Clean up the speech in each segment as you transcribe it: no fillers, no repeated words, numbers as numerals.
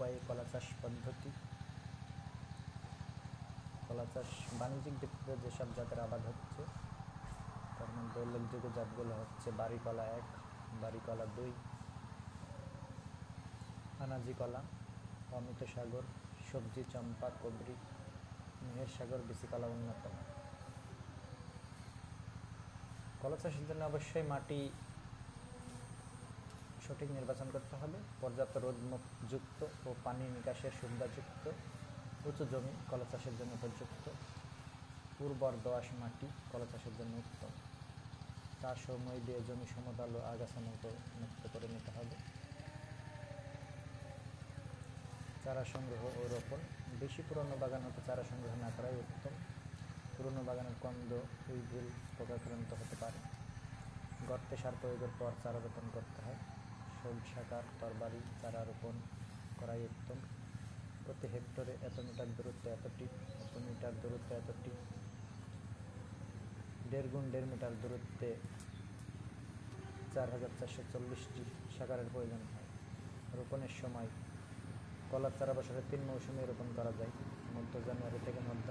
উপায়ে কলা চাষ পদ্ধতি। কলা চাষ বাণিজ্যিক দিক থেকে যেসব জাতের আবাদ হচ্ছে তার মধ্যে উল্লেখযোগ্য জাতগুলো হচ্ছে বাড়ি কলা 1, বাড়ি কলা 2, আনাজি কলা, অমৃত সাগর, সবজি চম্পা, কবরি, মেহের সাগর, বিসি কলা অন্যতম। কলা চাষের জন্য অবশ্যই মাটি সঠিক নির্বাচন করতে হবে। পর্যাপ্ত রোদমুখযুক্ত ও পানি নিকাশের সুবিধাযুক্ত উঁচু জমি কলা চাষের জন্য উপযুক্ত। উর্বর দোআঁশ মাটি কলা চাষের জন্য উত্তম। চাষ ও মই দিয়ে জমি সমতল ও আগাছা মুক্ত করে নিতে হবে। চারা সংগ্রহ ও রোপণ। বেশি পুরনো বাগান হতে চারা সংগ্রহ না করাই উত্তম। পুরনো বাগানের কন্দ, উইভিল পোকাক্রান্ত হতে পারে। গর্তে সার প্রয়োগের পর চারা রোপণ করতে হয়। সবুজাকার তরবারি চারা রোপণ করাই উত্তম। প্রতি হেক্টরে এত মিটার দূরত্বে এতটি, এত মিটার দূরত্বে এতটি, 1.5 গুণ 1.5 মিটার দূরত্বে 4440টি সাকারের প্রয়োজন হয়। রোপণের সময় কলার চারা বছরে 3 মৌসুমে রোপণ করা যায়। মধ্য জানুয়ারি থেকে মধ্য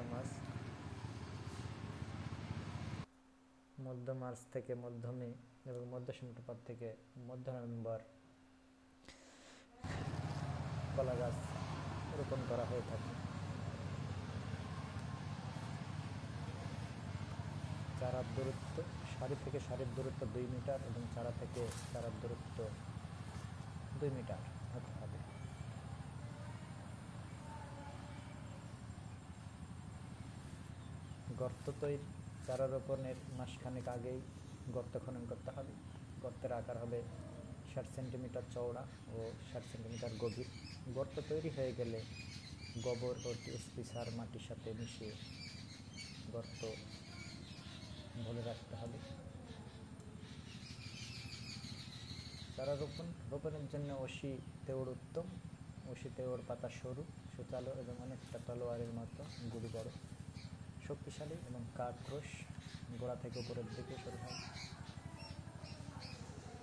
মার্চ থেকে মধ্য মে এবং মধ্য সেপ্টেম্বর থেকে মধ্য নভেম্বর কলা গাছ রোপণ করা হয়ে থাকে। চারার দূরত্ব, সারি থেকে সারির দূরত্ব 2 মিটার এবং চারা থেকে চারার দূরত্ব 2 মিটার হতে হবে। গর্ত তৈরি। চারা রোপণের মাসখানেক আগেই গর্ত খনন করতে হবে। গর্তের আকার হবে 60 সেন্টিমিটার চওড়া ও 60 সেন্টিমিটার গভীর। গর্ত তৈরি হয়ে গেলে গোবর ও টিএসপি সার মাটির সাথে মিশিয়ে গর্ত ভরে রাখতে হবে। চারা রোপণের জন্য অসি তেওড় উত্তম। অসি তেওড় পাতা সরু, সুচালো এবং অনেকটা তলোয়ারের মতো, গুড়ি বড়, শক্তিশালী এবং কার্কশ, গোড়া থেকে উপরের দিকে সরু হয়।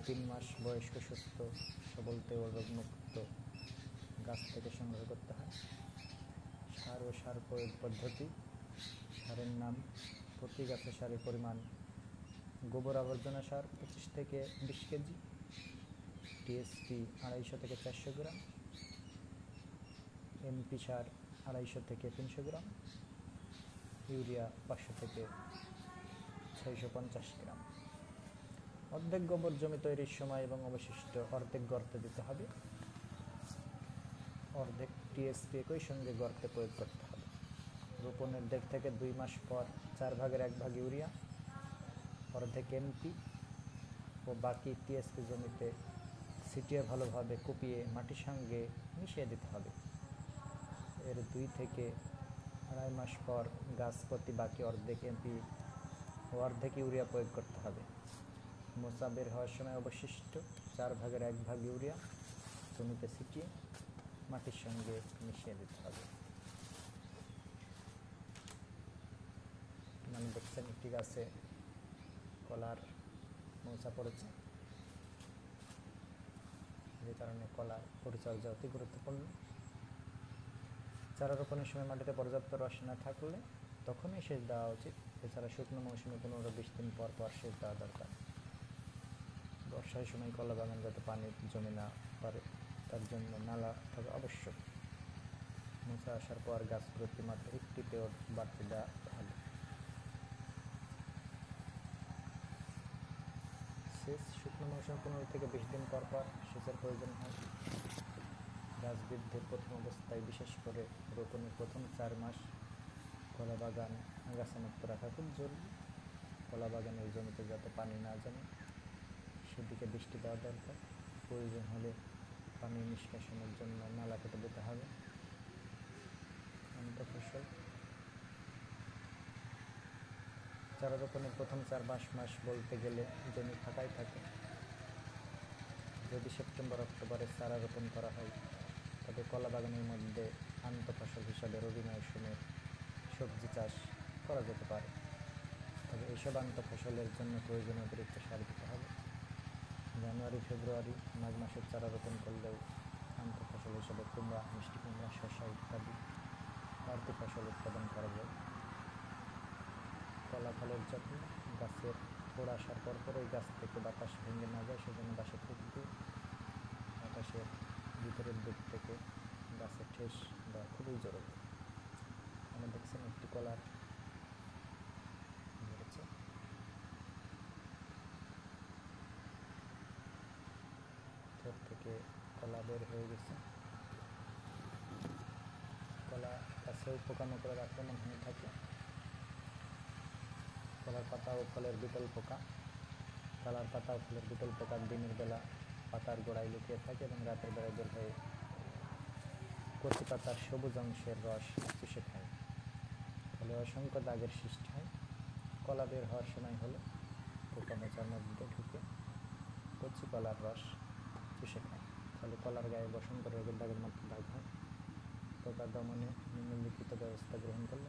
3 মাস বয়স্ক সুস্থ সবল তেওড় রোগমুক্ত গাছ থেকে সংগ্রহ করতে হয়। সার ও সার প্রয়োগ পদ্ধতি। সারের নাম। প্রতি গাছে সারের পরিমাণ: গোবর আবর্জনা সার 25 থেকে 20 কেজি, টিএসপি 250 থেকে 400 গ্রাম, এমপি সার 250 থেকে 300 গ্রাম, ইউরিয়া 500 থেকে 650 গ্রাম। অর্ধেক গোবর জমি তৈরির সময় এবং অবশিষ্ট অর্ধেক গর্তে দিতে হবে। অর্ধেক টিএসপি একই সঙ্গে গর্তে প্রয়োগ করতে হবে। রোপণের 1.5 থেকে 2 মাস পর 4 ভাগের 1 ভাগ ইউরিয়া, অর্ধেক এমপি ও বাকি টিএসপি জমিতে ছিটিয়ে ভালোভাবে কুপিয়ে মাটির সঙ্গে মিশিয়ে দিতে হবে। এর 2 থেকে 2.5 মাস পর গাছ প্রতি বাকি অর্ধেক এমপি ও অর্ধেক ইউরিয়া প্রয়োগ করতে হবে। মোচা বের হওয়ার সময় অবশিষ্ট 4 ভাগের 1 ভাগ ইউরিয়া জমিতে ছিটিয়ে মাটির সঙ্গে মিশিয়ে দিতে হবে। মানে দেখছেন একটি গাছে কলার মোচা পড়েছে, যে কারণে কলার পরিচর্যা অতি গুরুত্বপূর্ণ। চারা রোপণের সময় মাটিতে পর্যাপ্ত রস না থাকলে তখনই সেচ দেওয়া উচিত। এছাড়া শুকনো মৌসুমে 15-20 দিন পর পর সেচ দেওয়া দরকার। বর্ষার সময় কলা বাগান যাতে পানি জমে না পারে তার জন্য নালা থাকা আবশ্যক। মোচা আসার পর গাছ প্রতি মাত্র 1টি তেওড় বাড়তি দেওয়া ভালো। সেচ। শুকনো মৌসুমে 15 থেকে 20 দিন পর পর সেচের প্রয়োজন হয়। গাছ বৃদ্ধির প্রথম অবস্থায়, বিশেষ করে রোপণের প্রথম 4 মাস কলা বাগান আগাছামুক্ত রাখা খুব জরুরি। কলা বাগানের জমিতে যাতে পানি না জমে সেদিকে দৃষ্টি দেওয়া দরকার। প্রয়োজন হলে পানি নিষ্কাশনের জন্য নালা কেটে দিতে হবে। আন্তঃফসল। চারা রোপণের প্রথম 4 মাস বলতে গেলে জমি ফাঁকাই থাকে। যদি সেপ্টেম্বর-অক্টোবরে চারা রোপণ করা হয় তবে কলা বাগানের মধ্যে আন্তঃফসল হিসাবে রবি মৌসুমের সবজি চাষ করা যেতে পারে। তবে এইসব আন্তঃফসলের জন্য প্রয়োজনীয় অতিরিক্ত সার দিতে হবে। জানুয়ারি, ফেব্রুয়ারি, মাঘ মাসের চারা রোপণ করলেও আন্তঃফসল ফসল হিসেবে কুমড়া, মিষ্টি কুমড়া, শসা ইত্যাদি বাড়তি ফসল উৎপাদন করা যায়। কলা ফলের যত্ন, গাছের ফোড় আসার পরপরই গাছ থেকে বাতাস ভেঙে না যায় সেজন্য বাঁশের খুঁটি দিয়ে বাতাসের ভিতরের দিক থেকে গাছে ঠেস দেওয়া খুবই জরুরি। আমরা দেখছেন একটি কলার ধরেছে, ভেতর থেকে কলা বের হয়ে গেছে। কলা গাছেও পোকামাকড়ের আক্রমণ হয়ে থাকে। কলার পাতা ও ফলের বিটল পোকা, কলার পাতা ও ফলের বিটল পোকা দিনের বেলা পাতার গোড়ায় লুকিয়ে থাকে এবং রাতের বেলায় বের হয়ে কচি পাতার সবুজ অংশের রস চুষে খায়, ফলে অসংখ্য দাগের সৃষ্টি হয়। কলা বের হওয়ার সময় হলে পোকা মোচার মধ্যে ঢুকে কচি কলার রস চুষে খায়, ফলে কলার গায়ে বসন্ত রোগের দাগের মতো দাগ হয়। পোকা দমনে নিম্নলিখিত ব্যবস্থা গ্রহণ করলে